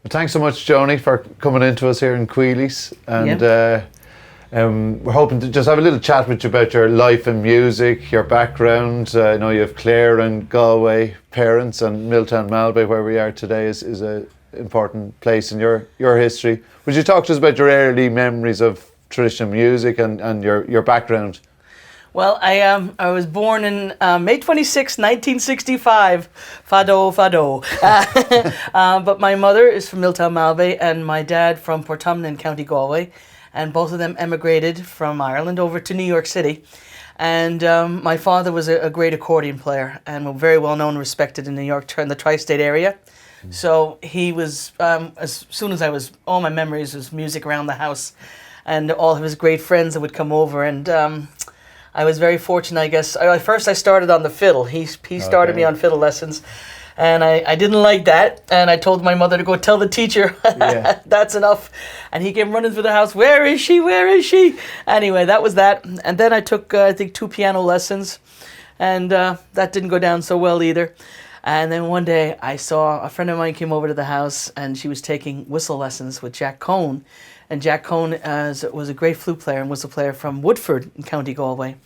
Thanks so much, Joanie, for coming in to us here in Queally. And we're hoping to just have a little chat with you about your life in music, your background. I know you have Clare and Galway parents, and Miltown Malbay, where we are today, is an important place in your history. Would you talk to us about your early memories of traditional music and your background? Well, I was born in May 26, 1965. Fado. But my mother is from Miltown Malbay and my dad from Portumna in County Galway. And both of them emigrated from Ireland over to New York City. And my father was a great accordion player and very well known and respected in New York, in the tri-state area. So he was, as soon as all my memories was music around the house and all of his great friends that would come over. And I was very fortunate, I guess. First, I started on the fiddle. He started me on fiddle lessons, and I didn't like that. And I told my mother to go tell the teacher, that's enough. And he came running through the house, where is she? Where is she? Anyway, that was that. And then I took, I think, 2 piano lessons, and that didn't go down so well either. And then one day, I saw a friend of mine came over to the house, and she was taking whistle lessons with Jack Cohn. And Jack Cohn was a great flute player and whistle player from Woodford in County Galway.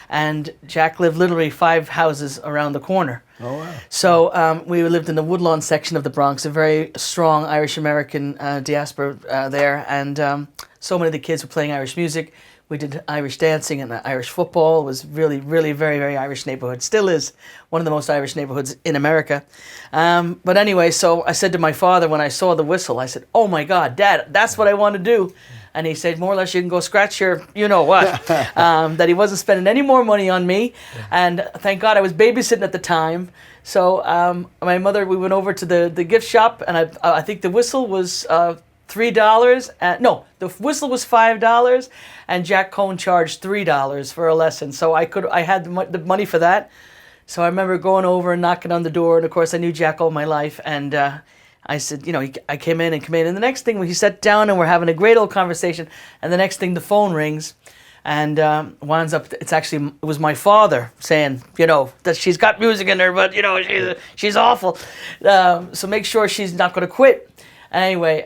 And Jack lived literally 5 houses around the corner. Oh, wow. So we lived in the Woodlawn section of the Bronx, a very strong Irish-American diaspora there. And so many of the kids were playing Irish music. We did Irish dancing and Irish football. It was really, really very, very Irish neighborhood. Still is one of the most Irish neighborhoods in America. But anyway, so I said to my father when I saw the whistle, I said, oh my God, Dad, that's what I want to do. And he said, more or less, you can go scratch your you-know-what. That he wasn't spending any more money on me. And thank God I was babysitting at the time. So my mother, we went over to the gift shop, and I think the whistle was $3. No, the whistle was $5, and Jack Cohn charged $3 for a lesson. So I had the money for that. So I remember going over and knocking on the door, and of course I knew Jack all my life. And I said, I came in, and the next thing he sat down and we're having a great old conversation. And the next thing the phone rings, and winds up. It was my father saying, that she's got music in her, but she's awful. So make sure she's not going to quit. Anyway.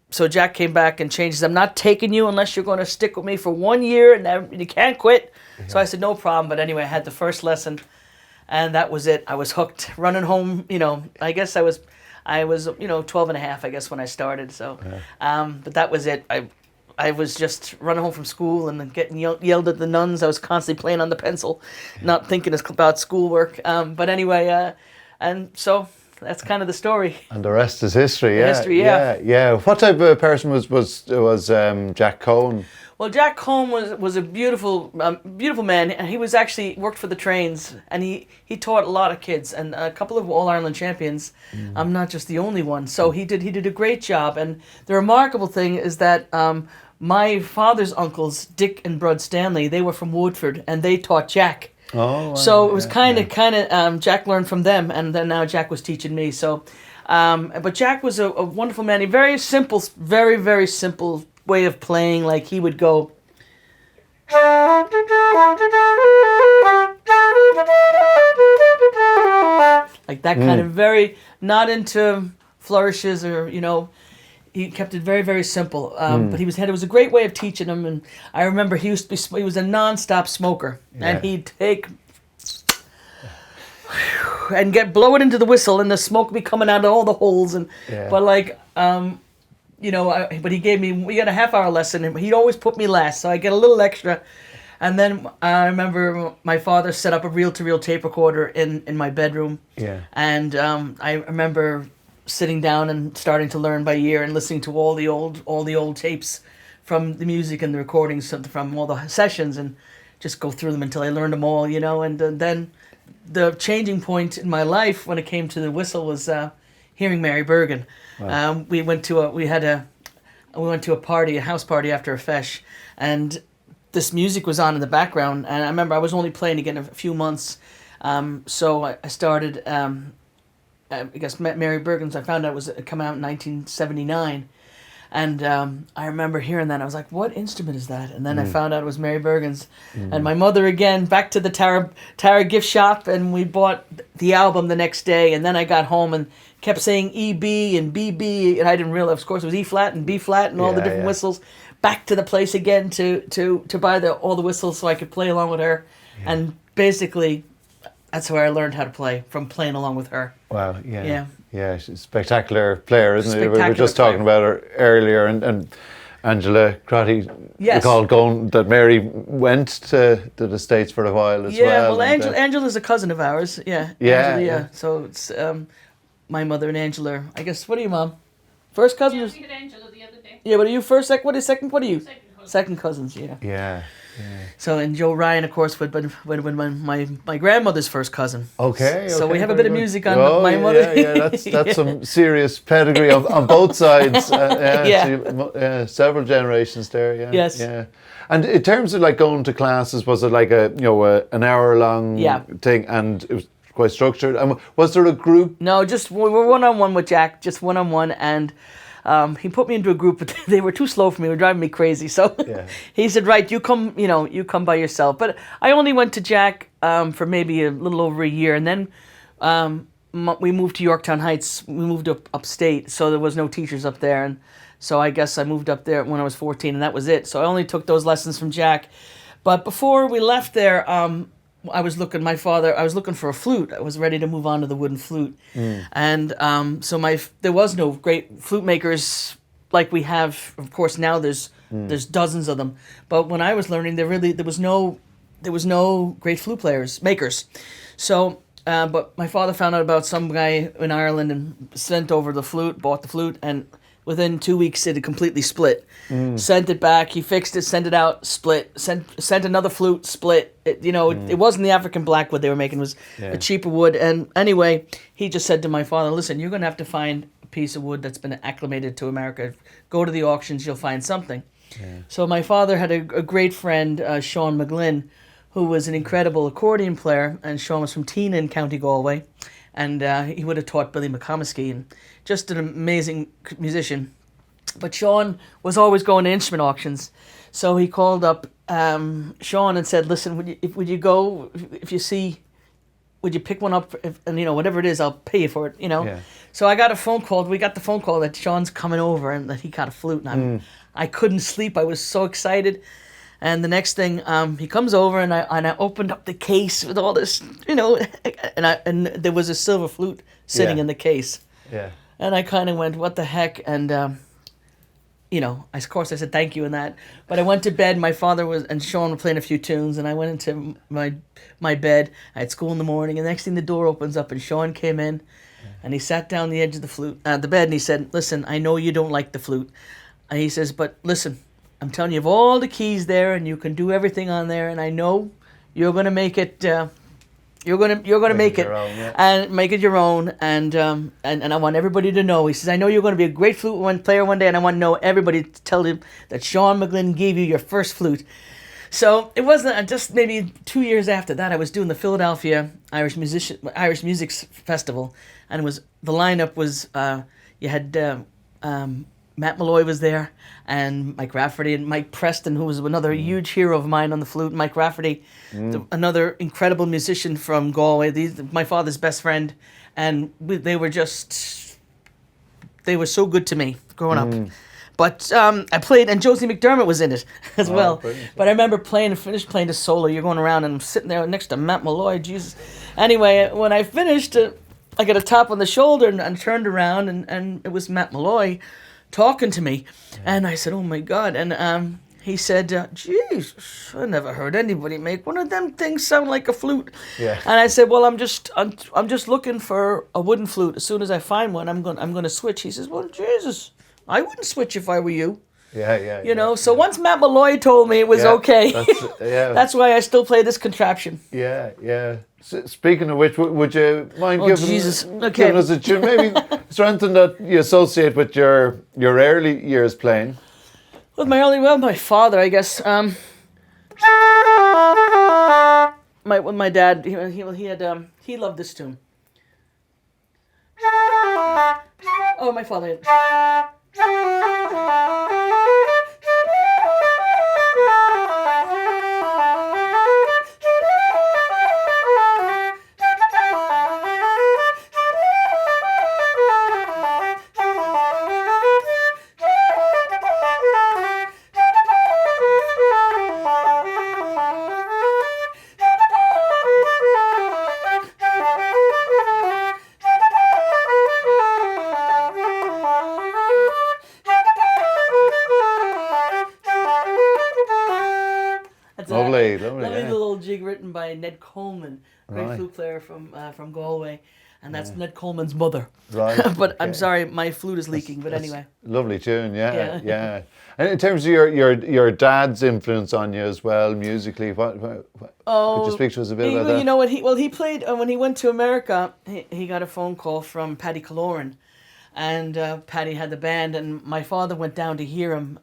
So Jack came back and changed. I'm not taking you unless you're going to stick with me for 1 year and you can't quit. Yeah. So I said, no problem. But anyway, I had the first lesson, and that was it. I was hooked. Running home, I guess I was 12 and a half, I guess, when I started. So, but that was it. I was just running home from school and then getting yelled at the nuns. I was constantly playing on the pencil, not thinking about schoolwork. But anyway, and so... That's kind of the story. And the rest is history, yeah. Yeah. What type of person was Jack Cohn? Well, Jack Cohn was a beautiful man, and he was actually worked for the trains, and he taught a lot of kids, and a couple of All-Ireland champions. I'm not just the only one. So he did a great job, and the remarkable thing is that my father's uncles, Dick and Brud Stanley, they were from Woodford, and they taught Jack. Oh, so it was kind of Jack learned from them, and then now Jack was teaching me. So, but Jack was a wonderful man. A very simple, very, very simple way of playing. Like he would go. Like that kind of very, not into flourishes or, he kept it very, very simple. But it was a great way of teaching him. And I remember he was a non-stop smoker. Yeah. And he'd take and blow it into the whistle, and the smoke would be coming out of all the holes. And but but he gave me, we got a half-hour lesson, and he'd always put me last, so I get a little extra. And then I remember my father set up a reel-to-reel tape recorder in my bedroom. Yeah. And I remember sitting down and starting to learn by ear and listening to all the old tapes from the music and the recordings from all the sessions, and just go through them until I learned them all, and then the changing point in my life when it came to the whistle was hearing Mary Bergen. Wow. We went to a party, a house party after a fesh, and this music was on in the background, and I remember I was only playing again a few months, so I started I guess Mary Bergen's, I found out it was coming out in 1979, And I remember hearing that, and I was like, what instrument is that? And then I found out it was Mary Bergen's. And my mother, again, back to the Tara gift shop, and we bought the album the next day. And then I got home and kept saying EB and BB, and I didn't realize, of course, it was E flat and B flat and all the different whistles. Back to the place again to buy all the whistles so I could play along with her. Yeah. And basically, that's where I learned how to play, from playing along with her. Wow, yeah, she's a spectacular player, isn't she? We were just player. talking about her earlier, and Angela Crotty recalled that Mary went to the States for a while as well. Yeah, well, Angela's a cousin of ours. Yeah. Angela. So it's my mother and Angela. I guess. What are you, Mom? First cousins? Yeah, we had Angela the other day. Yeah, but are you first? What are you? Second cousins. Yeah. Yeah. So, and Joe Ryan, of course, would my grandmother's first cousin. Okay. So we have a bit of music on my mother. Yeah, that's some serious pedigree on both sides. So several generations there. Yeah. Yes. Yeah. And in terms of like going to classes, was it like an hour long thing, and it was quite structured? And was there a group? No, just we were one-on-one with Jack, just one-on-one, and he put me into a group, but they were too slow for me. They were driving me crazy. So he said, right, you come by yourself. But I only went to Jack for maybe a little over a year. And then we moved to Yorktown Heights. We moved upstate, so there was no teachers up there. And so I guess I moved up there when I was 14, and that was it. So I only took those lessons from Jack. But before we left there, I was looking for a flute. I was ready to move on to the wooden flute. And so there was no great flute makers like we have. Of course, now there's dozens of them. But when I was learning, there was no great flute makers. So but my father found out about some guy in Ireland and sent over the flute, bought the flute, and within 2 weeks, it had completely split. Sent it back. He fixed it, sent it out, split. Sent another flute, split. It wasn't the African blackwood they were making. It was a cheaper wood. And anyway, he just said to my father, listen, you're going to have to find a piece of wood that's been acclimated to America. Go to the auctions, you'll find something. Yeah. So my father had a great friend, Sean McGlynn, who was an incredible accordion player. And Sean was from Teena in County Galway. And he would have taught Billy McComiskey, and just an amazing musician. But Sean was always going to instrument auctions. So he called up Sean and said, listen, would you go, if you see, would you pick one up, and whatever it is, I'll pay you for it, Yeah. So I got we got the phone call that Sean's coming over and that he got a flute, and I couldn't sleep. I was so excited. And the next thing, he comes over, and I opened up the case with all this, and there was a silver flute sitting in the case. Yeah. And I kind of went, what the heck? And, of course I said thank you and that. But I went to bed. My father and Sean were playing a few tunes, and I went into my bed. I had school in the morning, and the next thing the door opens up, and Sean came in, and he sat down the edge of the bed, and he said, listen, I know you don't like the flute. And he says, but listen, I'm telling you, you have all the keys there, and you can do everything on there, and I know you're going to make it. You're gonna make it, and make it your own. And I want everybody to know. He says, I know you're going to be a great flute player one day, and I want to know everybody to tell him that Sean McGlynn gave you your first flute. So it wasn't just maybe 2 years after that. I was doing the Philadelphia Irish Music Festival, and the lineup was you had. Matt Molloy was there, and Mike Rafferty, and Mike Preston, who was another huge hero of mine on the flute. Mike Rafferty, another incredible musician from Galway, my father's best friend, and they were so good to me growing up. But I played, and Josie McDermott was in it as well. Brilliant. But I remember finished playing the solo. You're going around, and I'm sitting there next to Matt Molloy. Jesus. Anyway, when I finished, I got a tap on the shoulder and turned around, and it was Matt Molloy talking to me, and I said, oh my God. And he said, geez, I never heard anybody make one of them things sound like a flute. Yeah. And I said, well, I'm just looking for a wooden flute. As soon as I find one, I'm going to switch. He says, well, Jesus, I wouldn't switch if I were you. So once Matt Molloy told me it was okay, that's why I still play this contraption. Yeah. Speaking of which, would you mind giving us a tune? Maybe is there anything that you associate with your early years playing? With my father, I guess. With my dad, he loved this tune. Oh, my father. Lovely, Lovely yeah. little jig written by Ned Coleman, great Right. flute player from Galway, and that's Ned Coleman's mother. Right. But okay. I'm sorry, my flute is leaking. But anyway, Lovely tune, yeah, Yeah. yeah. And in terms of your dad's influence on you as well, musically, what could you speak to us a bit about that? You know what he played when he went to America. He got a phone call from Paddy Kaloran, and Paddy had the band, and my father went down to hear him.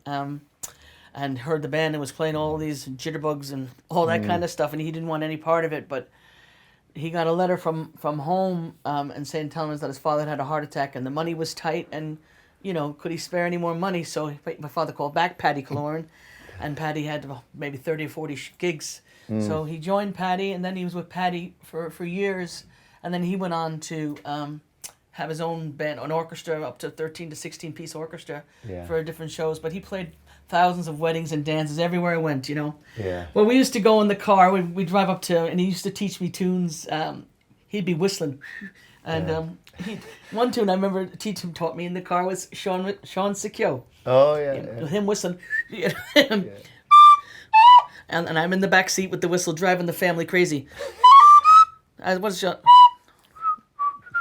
And heard the band and was playing all these jitterbugs and all that kind of stuff, and he didn't want any part of it. But he got a letter from home and telling us that his father had a heart attack and the money was tight, and could he spare any more money? So my father called back Paddy Kaloran, and Paddy had maybe 30 or 40 gigs. So he joined Paddy, and then he was with Paddy for years, and then he went on to have his own band, an orchestra, up to 13 to 16 piece orchestra for different shows. But he played thousands of weddings and dances everywhere I went, Yeah. Well, we used to go in the car, we'd drive up to, and he used to teach me tunes. He'd be whistling. And one tune I remember taught me in the car was Sean Sikyo. Oh, yeah. With him whistling. And I'm in the back seat with the whistle driving the family crazy. What's Sean?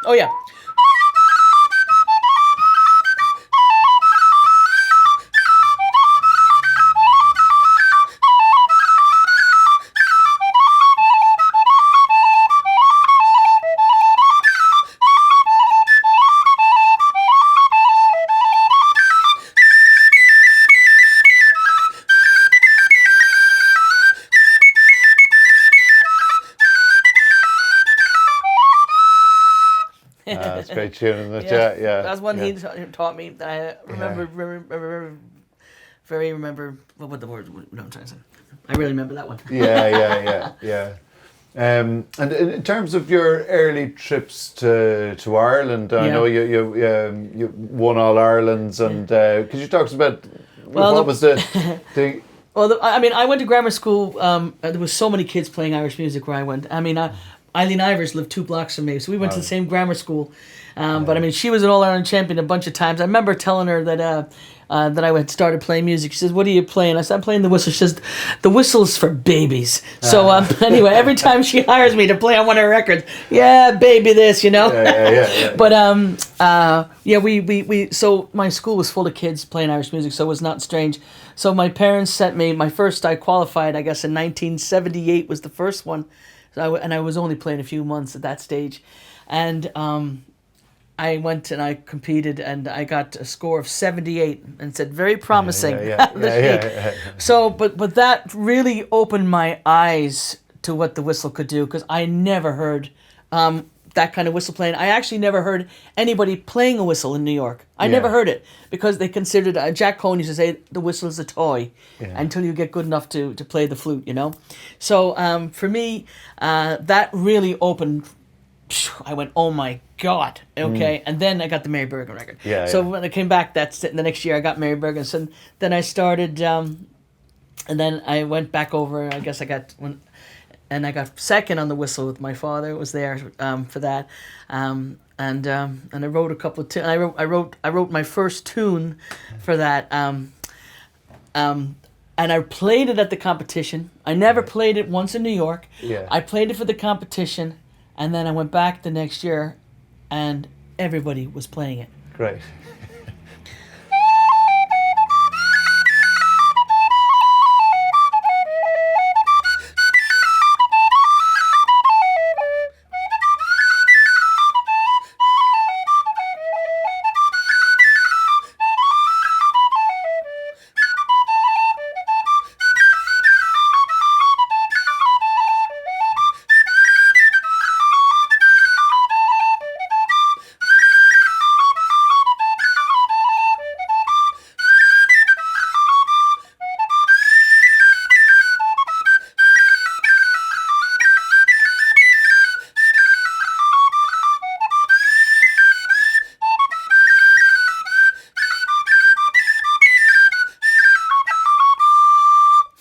Oh, yeah. That's a great tune, isn't it? Yeah. That's one yeah. he taught me that I remember what the word, what I'm trying to say. I really remember that one. Yeah. And in terms of your early trips to Ireland, I know you won All Irelands, and could you talk to us about what was the Well, I went to grammar school. There was so many kids playing Irish music where I went. Eileen Ivers lived 2 blocks from me, so we went to the same grammar school. But she was an All-Ireland champion a bunch of times. I remember telling her that I had started playing music. She says, "What are you playing?" I said, "I'm playing the whistle." She says, "The whistle's for babies." So anyway, every time she hires me to play on one of her records, baby this, Yeah. But so my school was full of kids playing Irish music, so it was not strange. So my parents sent me, I qualified, I guess in 1978 was the first one. So I was only playing a few months at that stage. And I went and I competed, and I got a score of 78, and said, very promising. Yeah. So, but that really opened my eyes to what the whistle could do, because I never heard that kind of whistle playing. I actually never heard anybody playing a whistle in New York. I never heard it, because they considered, Jack Cohn used to say, the whistle is a toy until you get good enough to play the flute, So for me, that really opened, I went, oh my God, okay. And then I got the Mary Bergen record. So when I came back, the next year I got Mary Bergen. So then I started, and then I went back over, I guess and I got second on the whistle with my father. Was there for that, and I wrote a couple of tunes. I wrote my first tune for that, and I played it at the competition. I never played it once in New York. I played it for the competition, and then I went back the next year, and everybody was playing it. Great.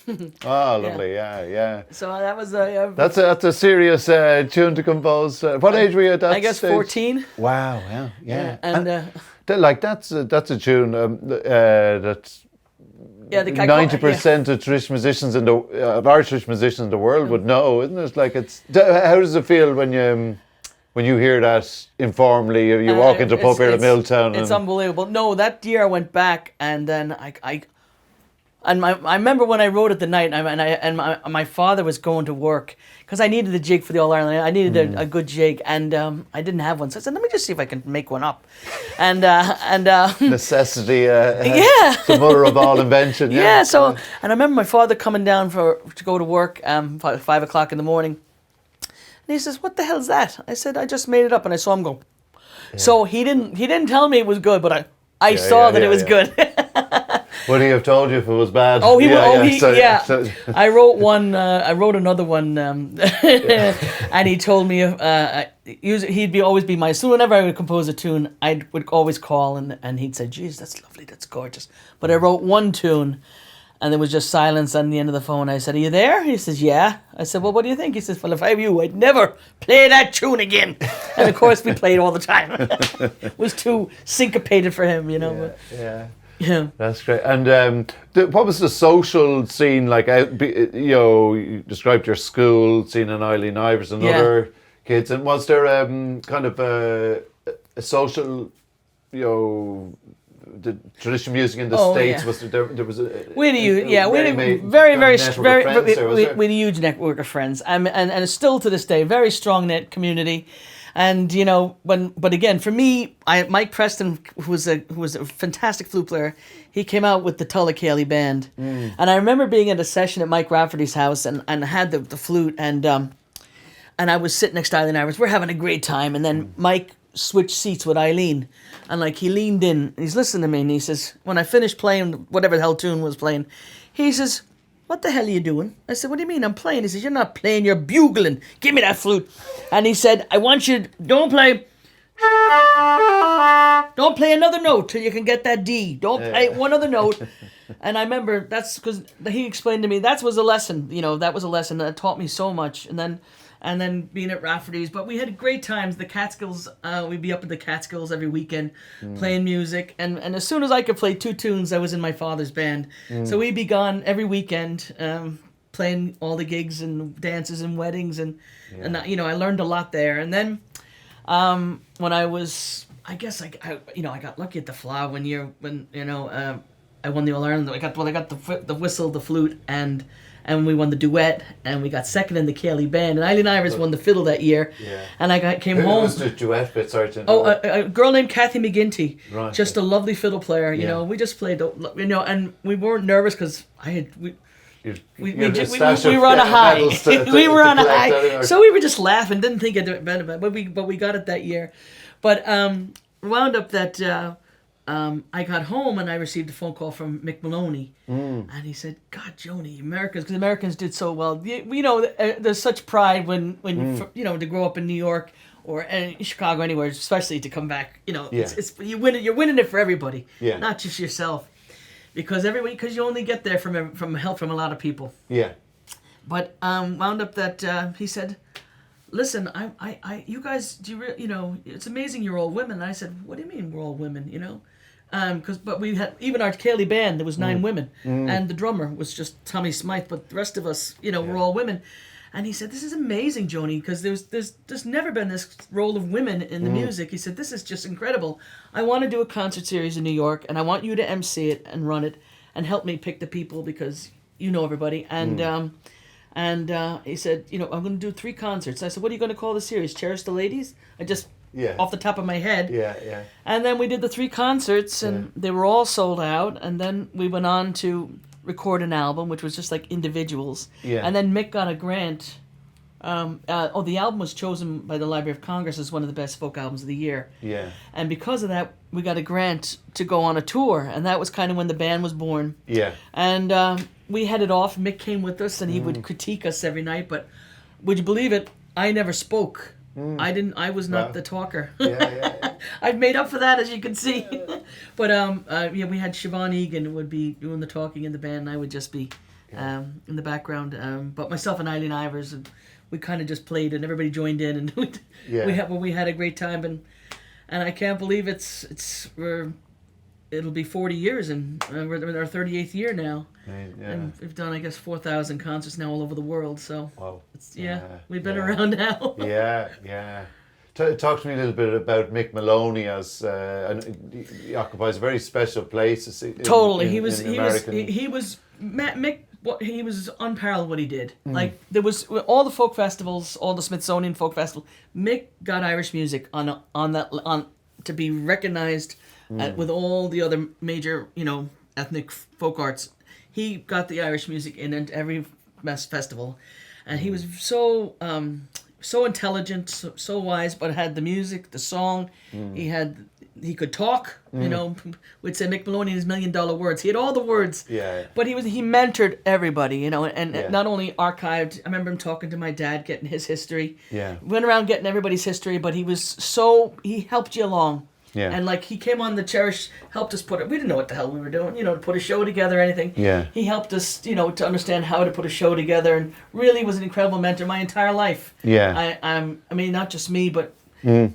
Oh, lovely, yeah. So that was That's a serious tune to compose. What age were you at that I guess stage? 14. Wow, yeah. And that's a tune that's 90% of traditional musicians of Irish traditional musicians in the world would know, isn't it? Like how does it feel when you hear that informally? You walk into a pub here at Miltown. It's unbelievable. No, that year I went back, and then I remember when I wrote it the night, and my father was going to work because I needed a jig for the All Ireland. I needed a good jig, and I didn't have one. So I said, let me just see if I can make one up. And necessity, the mother of all invention. Yeah. So and I remember my father coming down to go to work 5 o'clock in the morning, and he says, "What the hell's that?" I said, "I just made it up," and I saw him go. Yeah. So he didn't tell me it was good, but I saw that it was good. Would he have told you if it was bad? I wrote one. I wrote another one, and he told me he'd always be my. So whenever I would compose a tune, I would always call and he'd say, "Geez, that's lovely, that's gorgeous." But I wrote one tune, and there was just silence on the end of the phone. I said, "Are you there?" He says, "Yeah." I said, "Well, what do you think?" He says, "Well, if I were you, I'd never play that tune again." And of course, we played all the time. It was too syncopated for him, Yeah, that's great. And what was the social scene like? You described your school, seeing an Eileen Ivers and other kids. And was there kind of a social, the traditional music in the States? Was there was a we had a huge network of friends, and still to this day, very strong knit community. And but again, for me, Mike Preston, who was a fantastic flute player, he came out with the Queally band, and I remember being at a session at Mike Rafferty's house, and had the flute, and I was sitting next to Eileen Ivers. We're having a great time, and then Mike switched seats with Eileen, and he leaned in, and he's listening to me, and he says, when I finished playing whatever the hell tune was playing, he says, "What the hell are you doing?" I said, "What do you mean I'm playing?" He says, "You're not playing, you're bugling. Give me that flute." And he said, "I want you, don't play another note till you can get that D. Don't play one other note." And I remember that's because he explained to me that was a lesson. That was a lesson that taught me so much. And then being at Rafferty's, but we had great times. The Catskills, we'd be up at the Catskills every weekend playing music. And as soon as I could play 2 tunes, I was in my father's band. So we'd be gone every weekend playing all the gigs and dances and weddings. And I learned a lot there. And then when I was, I guess I got lucky at the Fla one year when, I won the All Ireland. I got the whistle, the flute, and we won the duet, and we got second in the Queally band. And Eileen Ivers won the fiddle that year. Yeah. And I came home. Who was the duet bit? Sorry to interrupt. A girl named Kathy McGinty. Right. Just a lovely fiddle player. We just played. And we weren't nervous because we were on a high. We were on a high. So we were just laughing. Didn't think it about it, but we got it that year. But wound up that. I got home and I received a phone call from Mick Moloney, and he said, "God, Joanie, because Americans did so well. There's such pride when to grow up in New York or in Chicago, anywhere, especially to come back. It's you win it. You're winning it for everybody, not just yourself, because you only get there from help from a lot of people. Yeah. But wound up that he said, "Listen, you guys, it's amazing you're all women." And I said, "What do you mean we're all women? But we had, even our Queally band, there was 9 women, and the drummer was just Tommy Smythe, but the rest of us, were all women." And he said, "This is amazing, Joanie, because there's never been this role of women in the music." He said, "This is just incredible. I want to do a concert series in New York, and I want you to MC it and run it and help me pick the people because you know everybody." And he said, "I'm going to do 3 concerts." I said, "What are you going to call the series? Cherish the Ladies?" I just, off the top of my head. Yeah. And then we did the 3 concerts, and they were all sold out. And then we went on to record an album, which was just like individuals. Yeah. And then Mick got a grant. The album was chosen by the Library of Congress as one of the best folk albums of the year. Yeah. And because of that, we got a grant to go on a tour, and that was kind of when the band was born. Yeah. And we headed off. Mick came with us, and he would critique us every night. But would you believe it? I never spoke. I was not the talker. Yeah. I've made up for that, as you can see. But we had Siobhan Egan would be doing the talking in the band, and I would just be in the background. But myself and Eileen Ivers, we kind of just played and everybody joined in, and we had a great time, and I can't believe it'll be 40 years, and we're in our 38th year now. And we've done, I guess, 4,000 concerts now all over the world. So wow. We've been around now. Yeah. Talk to me a little bit about Mick Moloney, as he occupies a very special place. Totally, he was unparalleled what he did. Like, there was all the folk festivals, all the Smithsonian folk festival. Mick got Irish music on to be recognized with all the other major ethnic folk arts. He got the Irish music in every festival, and he was so intelligent, so wise, but had the music, the song. He could talk. We'd say Mick Moloney and his $1 million words. He had all the words. Yeah. But he mentored everybody. And not only archived. I remember him talking to my dad, getting his history. Yeah. Went around getting everybody's history, but he helped you along. Yeah. And like, he came on the Cherish, helped us we didn't know what the hell we were doing, to put a show together or anything. Yeah. He helped us, to understand how to put a show together, and really was an incredible mentor my entire life. Yeah. I mean, not just me, but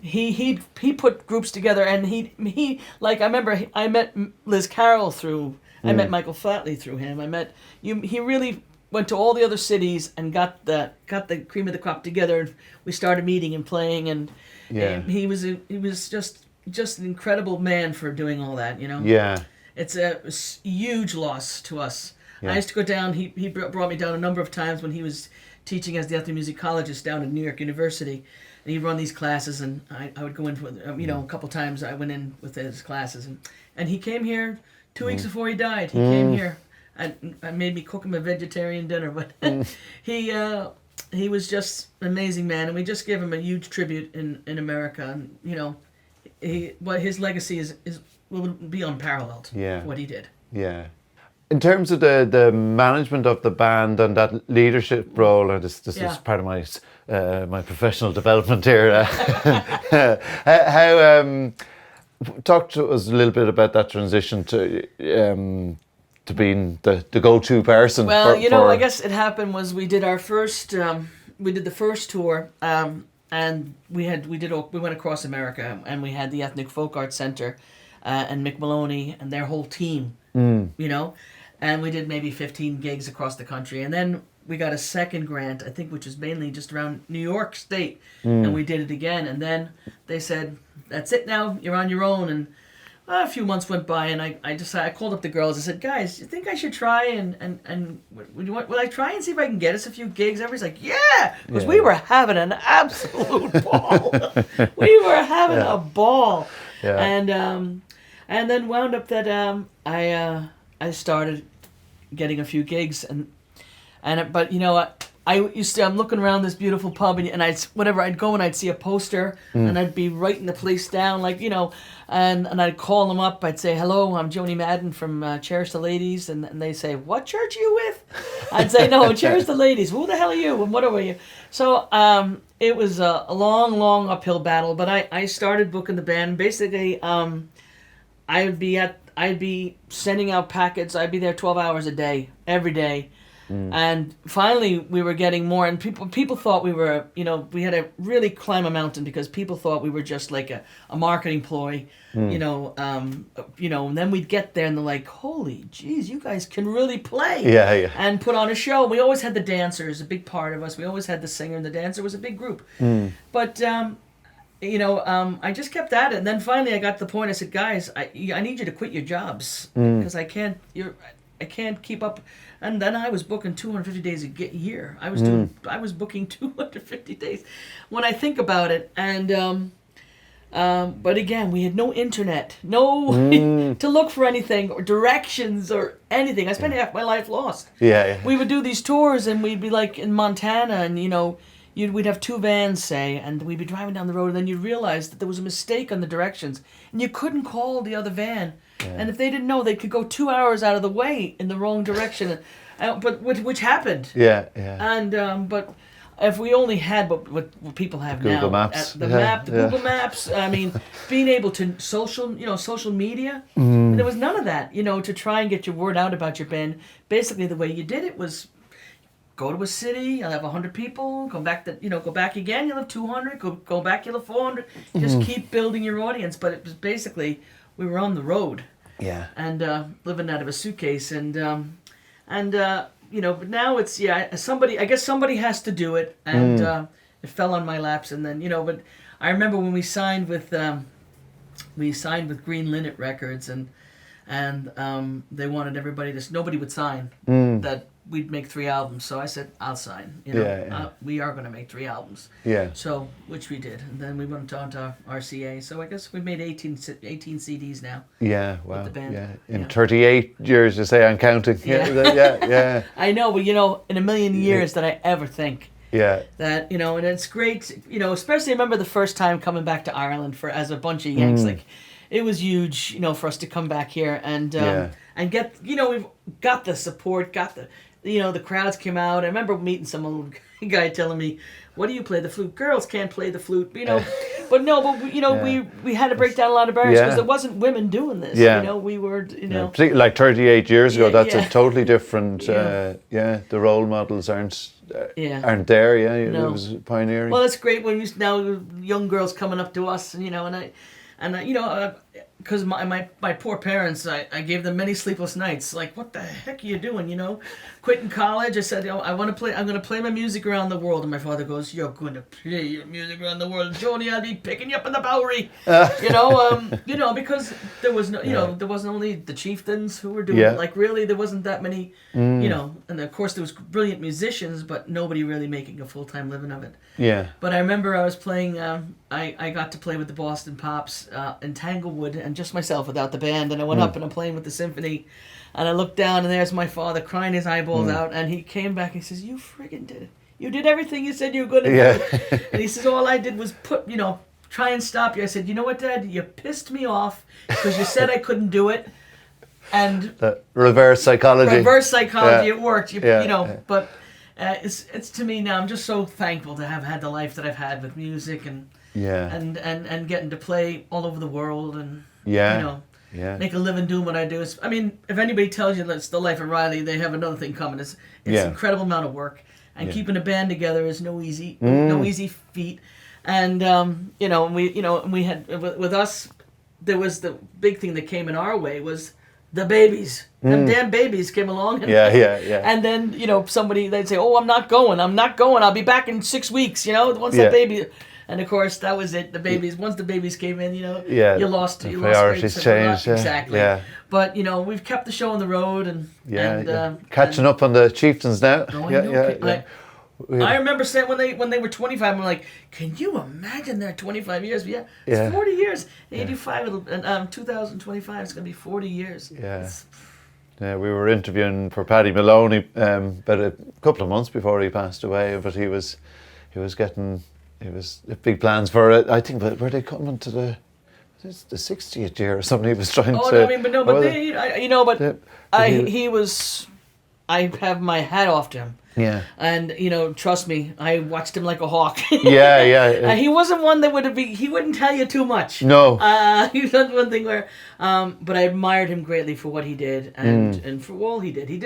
he put groups together, and he like, I remember I met Liz Carroll through, I met Michael Flatley through him. He really went to all the other cities and got the cream of the crop together, and we started meeting and playing, and he was just an incredible man for doing all that, Yeah. It's a huge loss to us. Yeah. I used to go down, he brought me down a number of times when he was teaching as the ethnomusicologist down at New York University. And he'd run these classes, and I would go in with, a couple times I went in with his classes. And he came here 2 weeks before he died. He came here. I made me cook him a vegetarian dinner, but he was just an amazing man. And we just gave him a huge tribute in America. And, his legacy will be unparalleled. Yeah. What he did. Yeah. In terms of the management of the band and that leadership role, and this is part of my professional development here. How talk to us a little bit about that transition to being the go-to person. Well, I guess it happened was we did our first we did the first tour. And we went across America, and we had the Ethnic Folk Arts Center and Mick Moloney and their whole team, and we did maybe 15 gigs across the country. And then we got a second grant, I think, which was mainly just around New York State, and we did it again. And then they said, that's it now, you're on your own. And a few months went by, and I decided, I called up the girls. I said, guys, you think I should try and will I try and see if I can get us a few gigs? Everybody's like, yeah, because we were having an absolute ball. We were having a ball, and then wound up that I started getting a few gigs, but I'm looking around this beautiful pub, and I'd go and I'd see a poster, and I'd be writing the place down, and I'd call them up. I'd say, hello, I'm Joanie Madden from Cherish the Ladies, and they say, what church are you with? I'd say, no, Cherish the Ladies. Who the hell are you, and what are you? So it was a long uphill battle, but I started booking the band. Basically, I'd be sending out packets. I'd be there 12 hours a day, every day. And finally we were getting more, and people thought we were, we had to really climb a mountain, because people thought we were just like a marketing ploy, and then we'd get there and they're like, holy jeez, you guys can really play and put on a show. We always had the dancers, a big part of us. We always had the singer, and the dancer was a big group. But I just kept at it, and then finally I got to the point. I said, guys, I need you to quit your jobs, because I can't keep up. And then I was booking 250 days a year. I was booking 250 days when I think about it. And but again, we had no internet, to look for anything or directions or anything. I spent half my life lost. Yeah. We would do these tours, and we'd be like in Montana, and we'd have two vans, say, and we'd be driving down the road, and then you'd realize that there was a mistake on the directions, and you couldn't call the other van. Yeah. And if they didn't know, they could go 2 hours out of the way in the wrong direction, but which happened. Yeah. And but if we only had what people have now. Google Maps. Google Maps. I mean, being able to social media. There was none of that. To try and get your word out about your band. Basically, the way you did it was go to a city. You'll have 100 people. Go back go back again. You'll have 200. Go back. You'll have 400. Just keep building your audience. But it was basically we were on the road. Yeah. And living out of a suitcase but now it's somebody. I guess somebody has to do it, and it fell on my laps. And then but I remember when we signed with Green Linnet Records, and they wanted everybody to. Nobody would sign that we'd make 3 albums. So I said, I'll sign. We are going to make 3 albums. Yeah. So which we did, and then we went on to RCA. So I guess we've made 18 CDs now. Yeah. Wow. With the band. Yeah. In 38 years, you say, I'm counting. Yeah. I know, but in a million years that I ever think. Yeah. That and it's great. Especially I remember the first time coming back to Ireland as a bunch of Yanks. Like, it was huge. For us to come back here and get. We've got the support. Got the. The crowds came out. I remember meeting some old guy telling me, "What do you play the flute? Girls can't play the flute." We had to break down a lot of barriers because there wasn't women doing this. Yeah. We were. Particularly like 38 years ago. That's a totally different. The role models aren't there. Yeah, it was pioneering. Well, it's great when now young girls coming up to us, because my poor parents, I gave them many sleepless nights. Like, what the heck are you doing? Quitting college. I said, I'm going to play my music around the world. And my father goes, you're going to play your music around the world, Joanie. I'll be picking you up in the Bowery. Because there was there wasn't only the chieftains who were doing it. Like, really, there wasn't that many, and of course there was brilliant musicians, but nobody really making a full-time living of it. Yeah. But I remember I was playing, I got to play with the Boston Pops in Tanglewood, and just myself without the band, and I went up and I'm playing with the symphony, and I looked down and there's my father crying his eyeballs out, and he came back and he says, "You friggin' did it. You did everything you said you were going to do." And he says, "All I did was try and stop you." I said, "You know what, Dad? You pissed me off because you said I couldn't do it." And reverse psychology. It worked. But it's to me now, I'm just so thankful to have had the life that I've had with music and getting to play all over the world and make a living doing what I do. I mean, if anybody tells you that's the life of Riley, they have another thing coming. It's an incredible amount of work, and keeping a band together is no easy feat. And we had with us, there was the big thing that came in our way was the babies. Them damn babies came along. And, and then somebody, they'd say, "Oh, I'm not going. I'll be back in 6 weeks." Once that baby. And of course, that was it. The babies. Once the babies came in, you lost. Priorities changed. Exactly. Yeah. But we've kept the show on the road and catching up on the chieftains now. I remember saying when they were 25, I'm like, can you imagine their 25 years? It's 40 years. 85 and 2025 it's going to be 40 years. Yeah. Yeah, we were interviewing for Paddy Moloney about a couple of months before he passed away, but he was big plans for it. I think, were they coming to the 60th year or something? He was trying he was. I have my hat off to him. Yeah. And trust me, I watched him like a hawk. He wasn't one that he wouldn't tell you too much. No. He was one thing where, but I admired him greatly for what he did and for all he did. He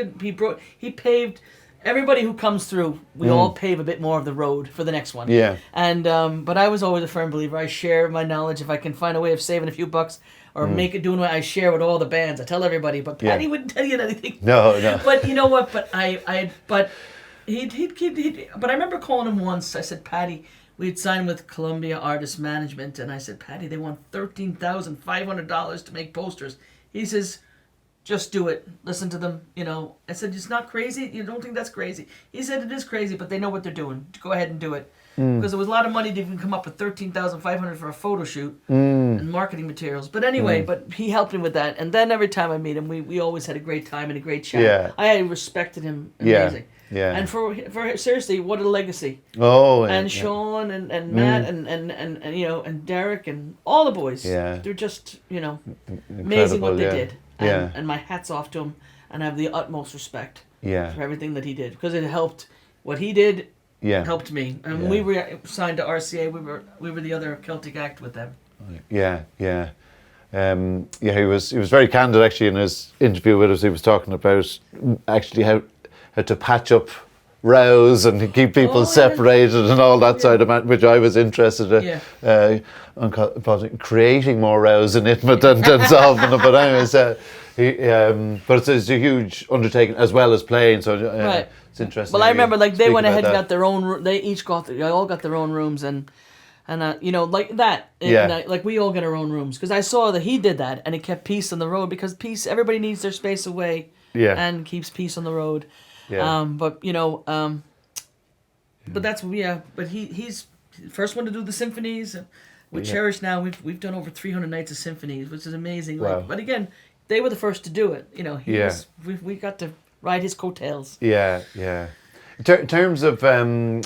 paved. Everybody who comes through, we all pave a bit more of the road for the next one. Yeah. And but I was always a firm believer. I share my knowledge. If I can find a way of saving a few bucks or make it doing what I share with all the bands, I tell everybody. But Paddy wouldn't tell you anything. No. But you know what? But but I remember calling him once. I said, "Paddy, we'd signed with Columbia Artist Management," and I said, "Paddy, they want $13,500 to make posters." He says, "Just do it. Listen to them." I said, "It's not crazy? You don't think that's crazy?" He said, "It is crazy, but they know what they're doing. Go ahead and do it." Because there was a lot of money to even come up with $13,500 for a photo shoot and marketing materials. But anyway, but he helped me with that. And then every time I meet him, we always had a great time and a great chat. Yeah. I respected him amazing. Yeah. And for seriously, what a legacy. Oh. And Sean and Matt and Derek and all the boys. Yeah. They're just amazing what they did. And my hat's off to him, and I have the utmost respect for everything that he did, because it helped. What he did helped me. And when we were signed to RCA, we were the other Celtic act with them. Yeah. He was very candid actually in his interview with us. He was talking about actually how to patch up rows and keep people separated and all that side of it, which I was interested in. About creating more rows in ITMA than solving them. But anyways, but it's a huge undertaking as well as playing. So it's interesting. Well, I remember they went ahead and got their own. They all got their own rooms and like that. Like we all get our own rooms because I saw that he did that and it kept peace on the road because peace. Everybody needs their space away. And keeps peace on the road. But that's But he's the first one to do the symphonies. With Cherish now, we've done over 300 nights of symphonies, which is amazing. Wow. But again, they were the first to do it. We got to ride his coattails. Yeah. In terms of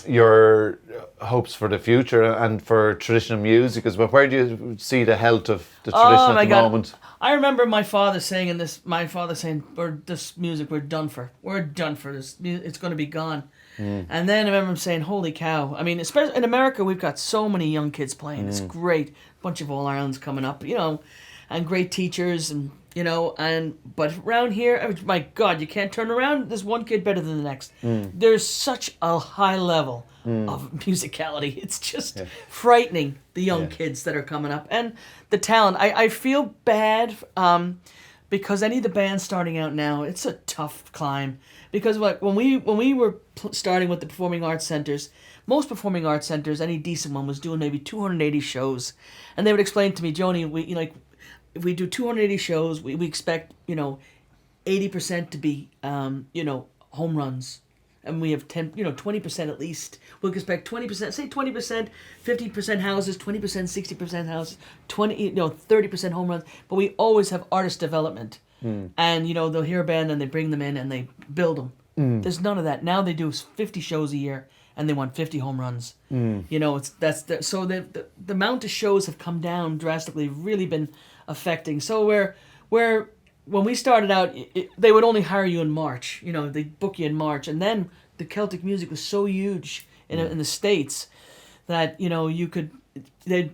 your hopes for the future and for traditional music as well, where do you see the health of the tradition at the moment? I remember my father saying, this music, we're done for. We're done for this. It's going to be gone. And then I remember him saying, holy cow. I mean, especially in America, we've got so many young kids playing. It's great. Bunch of All-Irelands coming up, and great teachers but around here, my God, you can't turn around. There's one kid better than the next. There's such a high level of musicality. It's just frightening, the young kids that are coming up. And the talent. I feel bad because any of the bands starting out now, it's a tough climb. Because when we were starting with the performing arts centers, most performing arts centers, any decent one, was doing maybe 280 shows. And they would explain to me, Joanie, if we do 280 shows, we expect 80% to be home runs, and we have 20% at least. We'll expect 20%, say 20%, 50% houses, 20%, 60% houses, 30% home runs. But we always have artist development, and they'll hear a band and they bring them in and they build them. There's none of that now. They do 50 shows a year and they want 50 home runs. So the amount of shows have come down drastically. Really been affecting. So where when we started out, they would only hire you in March. They'd book you in March, and then the Celtic music was so huge in the States that you could they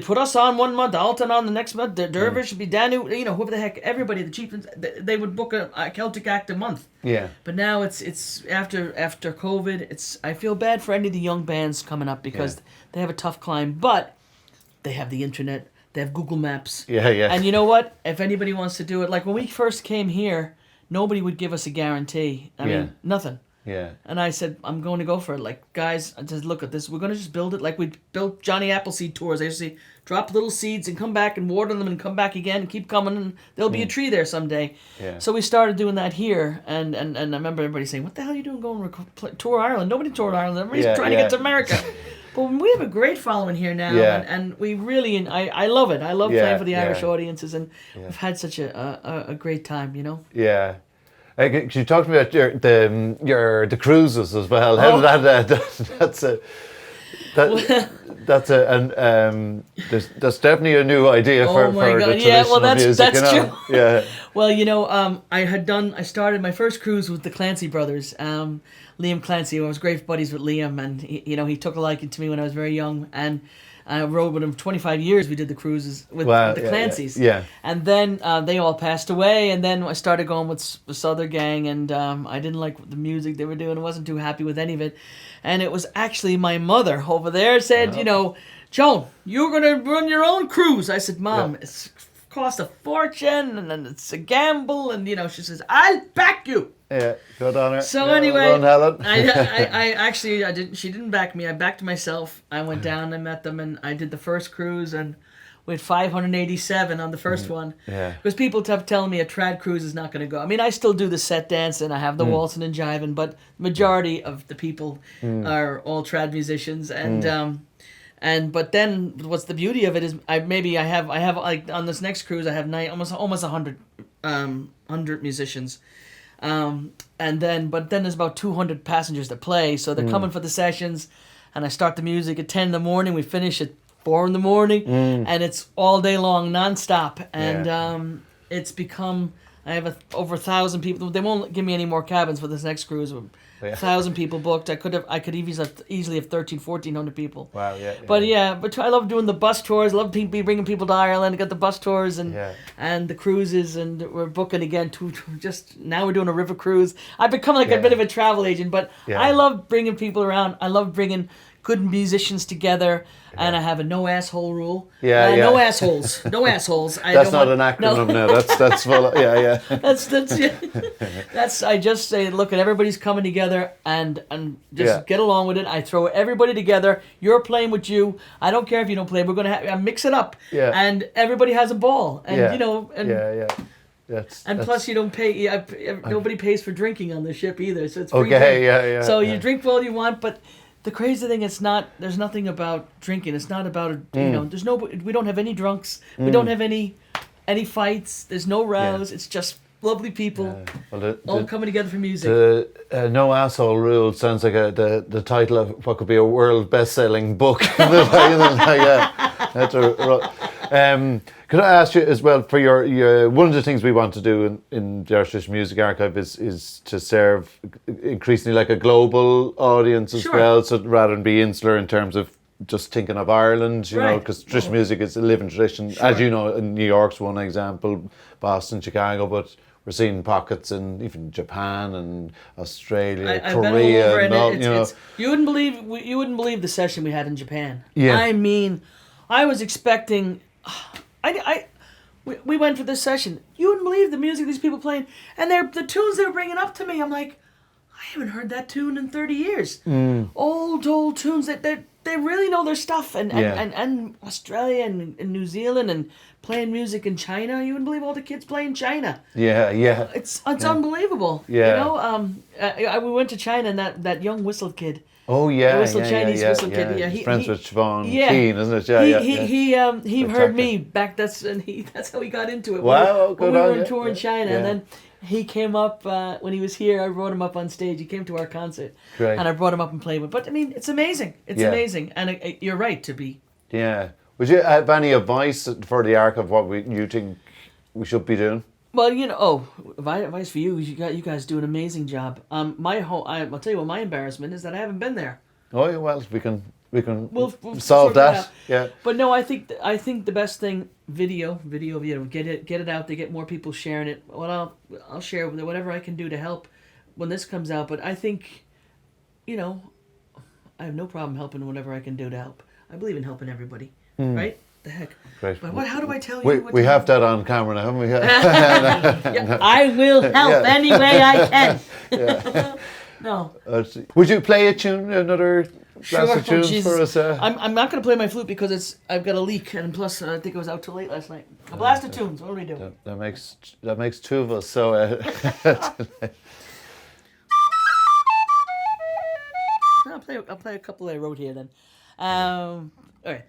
put us on one month, Alton on the next month, the Dervish would be Danu, whoever the heck, everybody, the chieftains, they would book a Celtic act a month. Yeah. But now it's after COVID. I feel bad for any of the young bands coming up because they have a tough climb, but they have the internet. They have Google Maps. Yeah. And you know what? If anybody wants to do it, like when we first came here, nobody would give us a guarantee. I mean, nothing. Yeah. And I said, I'm going to go for it. Like, guys, I just look at this. We're going to just build it like we built Johnny Appleseed tours. I used to say, drop little seeds and come back and water them and come back again and keep coming and there'll be a tree there someday. Yeah. So we started doing that here. And I remember everybody saying, what the hell are you doing going to tour Ireland? Nobody toured Ireland. Everybody's trying to get to America. But we have a great following here now, and we really, I love it. I love playing for the Irish audiences, and we've had such a great time, Yeah. Could you talk to me about the cruises as well? How did that's definitely a new idea for the traditional music. That's true. Yeah. Well, I started my first cruise with the Clancy brothers. Liam Clancy. I was great buddies with Liam, and he took a liking to me when I was very young, and I rode with him for 25 years. We did the cruises with the Clancys. Yeah. And then they all passed away, and then I started going with this other gang, and I didn't like the music they were doing. I wasn't too happy with any of it. And it was actually my mother over there said, Joan, you're going to run your own cruise. I said, Mom, it's cost a fortune, and it's a gamble, and she says, I'll back you. Yeah, good on her. So anyway, I actually she didn't back me. I backed myself. I went down, I met them, and I did the first cruise, and we had 587 on the first one. Yeah. Because people kept telling me a trad cruise is not going to go. I mean, I still do the set dance, and I have the waltzing and jiving, but the majority of the people are all trad musicians, and but then what's the beauty of it is I have like on this next cruise I have almost 100 musicians. But then there's about 200 passengers that play, so they're coming for the sessions, and I start the music at 10 in the morning, we finish at 4 in the morning, and it's all day long, non-stop, and it's become, I have over 1,000 people. They won't give me any more cabins for this next cruise. 1,000 people booked. I could easily have 1,400 people. Wow, yeah. But I love doing the bus tours. I love bringing people to Ireland. I got the bus tours and the cruises, and we're booking again. Just now we're doing a river cruise. I've become like a bit of a travel agent, but I love bringing people around. I love bringing good musicians together, and I have a no asshole rule. No assholes. No assholes. That's not an acronym. No, that's full. That's. I just say, look, at everybody's coming together, and just get along with it. I throw everybody together. You're playing with you. I don't care if you don't play. We're gonna mix it up, and everybody has a ball, and plus you don't pay. Nobody pays for drinking on the ship either, so it's free drink. So you drink all you want, but the crazy thing, there's nothing about drinking. It's not about we don't have any drunks. We don't have any fights. There's no rows. It's just lovely people all coming together for music. The no asshole rule sounds like the title of what could be a world best-selling book. Could I ask you as well, for your one of the things we want to do in the Irish Music Archive is to serve increasingly like a global audience as well, so rather than be insular in terms of just thinking of Ireland, you know, because traditional music is a living tradition. As you know, New York's one example, Boston, Chicago, but we're seeing pockets in even Japan and Australia, Korea, and all, you wouldn't believe the session we had in Japan. Yeah. I mean, I was expecting. We went for this session. You wouldn't believe the music these people playing, and the tunes they were bringing up to me. I'm like, I haven't heard that tune in 30 years. Old tunes that they really know their stuff, and Australia and New Zealand, and playing music in China. You wouldn't believe all the kids playing China. It's unbelievable. We went to China, and that young whistle kid. Chinese whistle kid. He's friends with Siobhan Keane, isn't it? He heard me back. That's how he got into it. Wow, when we were on tour in China, and then he came up when he was here. I brought him up on stage. He came to our concert, and I brought him up and played with. But I mean, it's amazing. It's amazing, and you're right to be. Yeah. Would you have any advice for the archive? What you think we should be doing? Well, advice for you. You guys do an amazing job. I'll tell you what my embarrassment is, that I haven't been there. Oh well, we can we'll solve that. Yeah. But no, I think the best thing, video, get it out there, get more people sharing it. Well, I'll share whatever I can do to help when this comes out. But I think, I have no problem helping whatever I can do to help. I believe in helping everybody, right? The heck. Great. But how do I tell you? We have that on camera now, haven't we? I will help any way I can. No. Would you play a tune, another blast of tunes for us? I'm not going to play my flute because I've got a leak, and plus I think it was out too late last night. A blast of tunes. What do we do? That makes two of us. So. I'll play a couple I wrote here then. All right.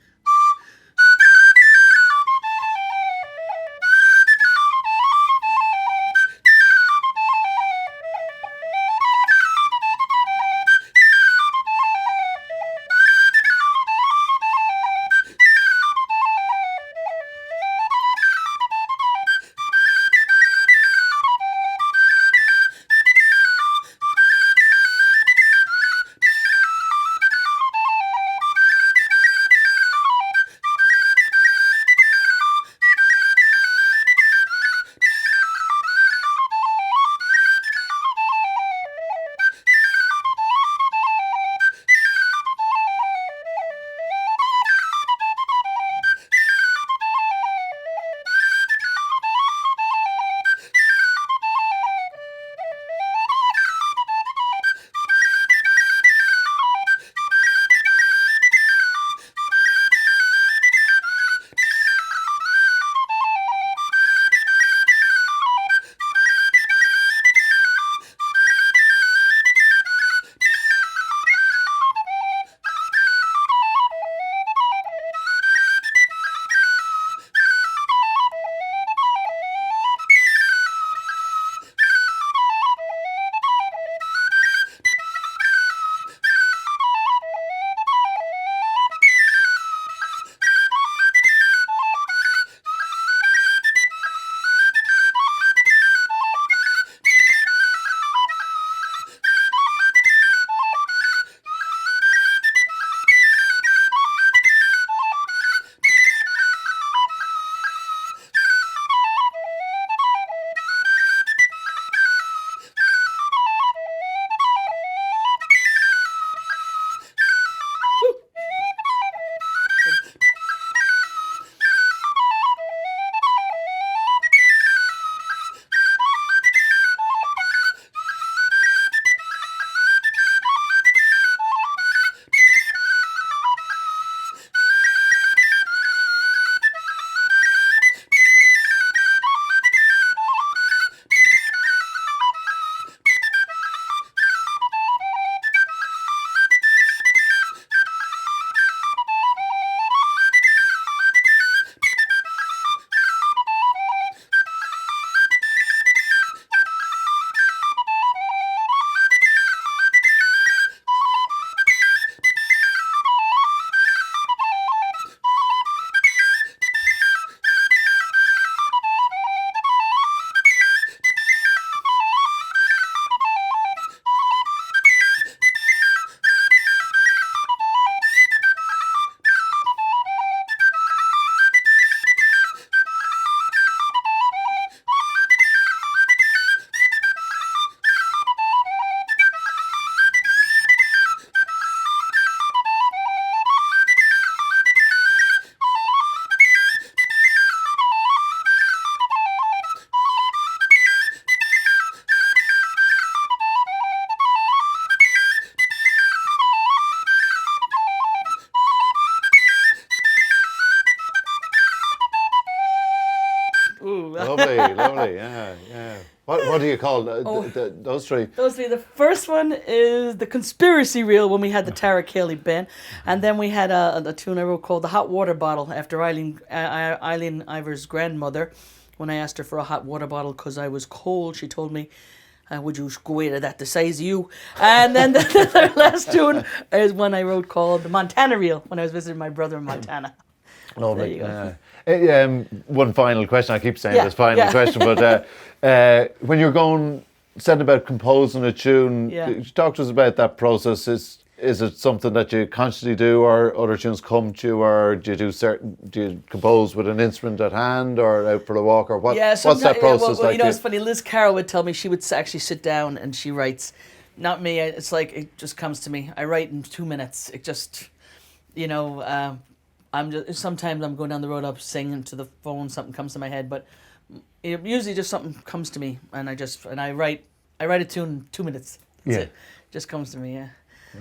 Lovely, lovely, yeah, yeah. What do you call those three? Those three. The first one is the conspiracy reel when we had the Tara Cayley band, and then we had a tune I wrote called the hot water bottle after Eileen Ivor's grandmother. When I asked her for a hot water bottle because I was cold, she told me, would you go away to that the size of you? And then the last tune is one I wrote called the Montana reel when I was visiting my brother in Montana. Lovely. One final question. I keep saying this final question, but when you're setting about composing a tune, talk to us about that process. Is it something that you consciously do, or other tunes come to you, or do you compose with an instrument at hand, or out for a walk, or what? What's that process like? You know, it's funny. Liz Carroll would tell me she would actually sit down and she writes. Not me. It's like it just comes to me. I write in 2 minutes. It just, sometimes I'm going down the road, I'm singing to the phone, something comes to my head, but usually just something comes to me, and I write a tune in 2 minutes. That's it. Just comes to me. Yeah.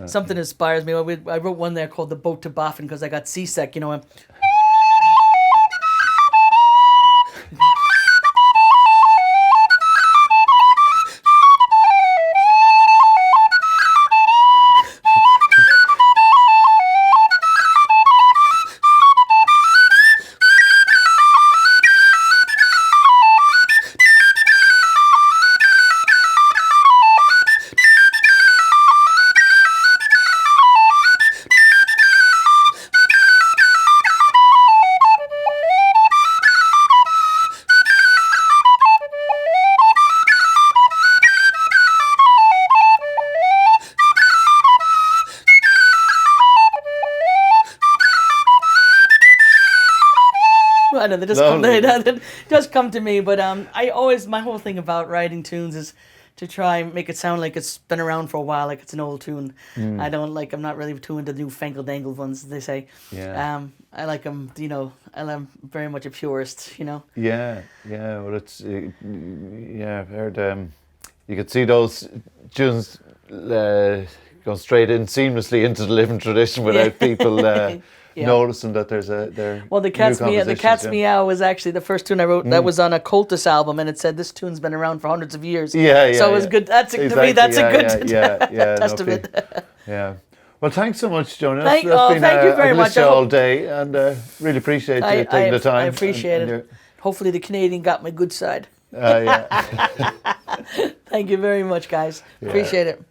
Something inspires me. I wrote one there called The Boat to Boffin because I got seasick, I know, they just come to me, but my whole thing about writing tunes is to try and make it sound like it's been around for a while, like it's an old tune. I'm not really too into the new fangled dangled ones, as they say. Yeah. I like them, and I'm very much a purist, Yeah, well I've heard, you could see those tunes go straight in seamlessly into the living tradition without people noticing that the Cat's Meow was actually the first tune I wrote that was on a Cultus album, and it said this tune's been around for hundreds of years. So it was good. To me, that's a good testament. Yeah. Well, thanks so much, Joanie. Thank you very much. All day, and really appreciate you taking the time. I appreciate it. Hopefully, the Canadian got my good side. Yeah. Thank you very much, guys. Appreciate it.